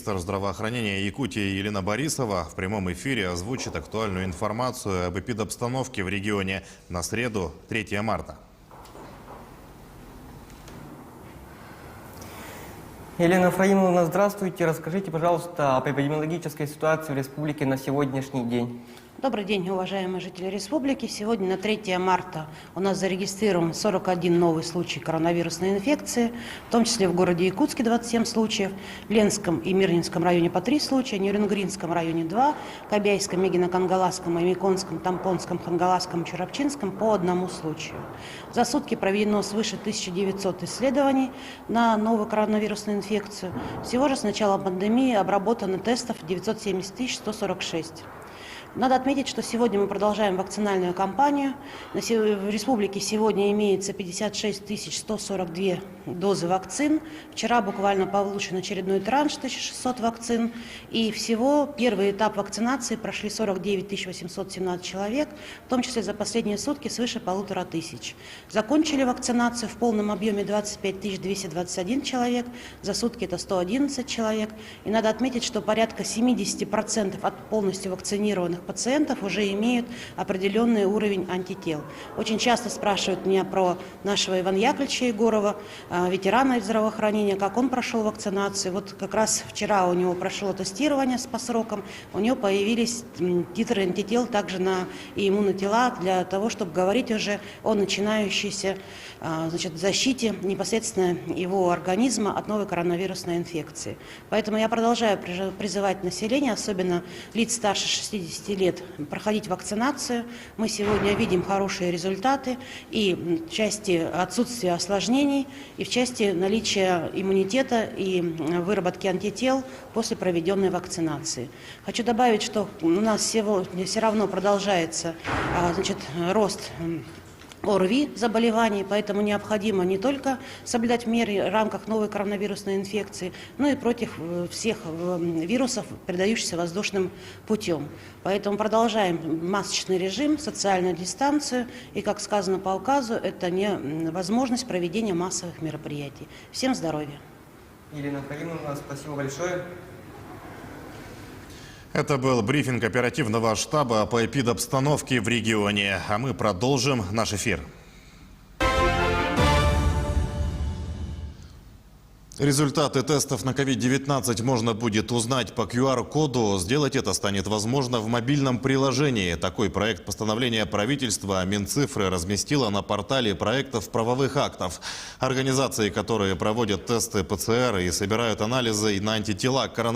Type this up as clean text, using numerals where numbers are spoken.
Министр здравоохранения Якутии Елена Борисова в прямом эфире озвучит актуальную информацию об эпидобстановке в регионе на среду, 3 марта. Елена Фраимовна, здравствуйте. Расскажите, пожалуйста, об эпидемиологической ситуации в республике на сегодняшний день. Добрый день, уважаемые жители республики. Сегодня на 3 марта у нас зарегистрирован 41 новый случай коронавирусной инфекции, в том числе в городе Якутске 27 случаев, в Ленском и Мирнинском районе по 3 случая, в Нюрнгринском районе 2, Кобяйском, Мегино-Кангаласском, Амиконском, Тампонском, Хангаласском, Чурапчинском по 1 случаю. За сутки проведено свыше 1900 исследований на новую коронавирусную инфекцию. Всего же с начала пандемии обработано тестов 970 146. Надо отметить, что сегодня мы продолжаем вакцинальную кампанию. В республике сегодня имеется 56 142 дозы вакцин. Вчера буквально получен очередной транш 1600 вакцин. И всего первый этап вакцинации прошли 49 817 человек, в том числе за последние сутки свыше 1500. Закончили вакцинацию в полном объеме 25 221 человек. За сутки это 111 человек. И надо отметить, что порядка 70% от полностью вакцинированных пациентов уже имеют определенный уровень антител. Очень часто спрашивают меня про нашего Ивана Яковлевича Егорова, ветерана здравоохранения, как он прошел вакцинацию. Вот как раз вчера у него прошло тестирование по срокам, у него появились титры антител также на и иммунотела для того, чтобы говорить уже о начинающейся защите непосредственно его организма от новой коронавирусной инфекции. Поэтому я продолжаю призывать население, особенно лиц старше 60 лет, проходить вакцинацию. Мы сегодня видим хорошие результаты и в части отсутствия осложнений, и в части наличия иммунитета и выработки антител после проведенной вакцинации. Хочу добавить, что у нас сегодня все равно продолжается рост ОРВИ заболеваний, поэтому необходимо не только соблюдать меры в рамках новой коронавирусной инфекции, но и против всех вирусов, передающихся воздушным путем. Поэтому продолжаем масочный режим, социальную дистанцию и, как сказано по указу, это невозможность проведения массовых мероприятий. Всем здоровья! Елена Фраимовна, спасибо большое. Это был брифинг оперативного штаба по эпидобстановке в регионе. А мы продолжим наш эфир. Результаты тестов на COVID-19 можно будет узнать по QR-коду. Сделать это станет возможно в мобильном приложении. Такой проект постановления правительства Минцифры разместила на портале проектов правовых актов. Организации, которые проводят тесты ПЦР и собирают анализы на антитела к коронавирусу,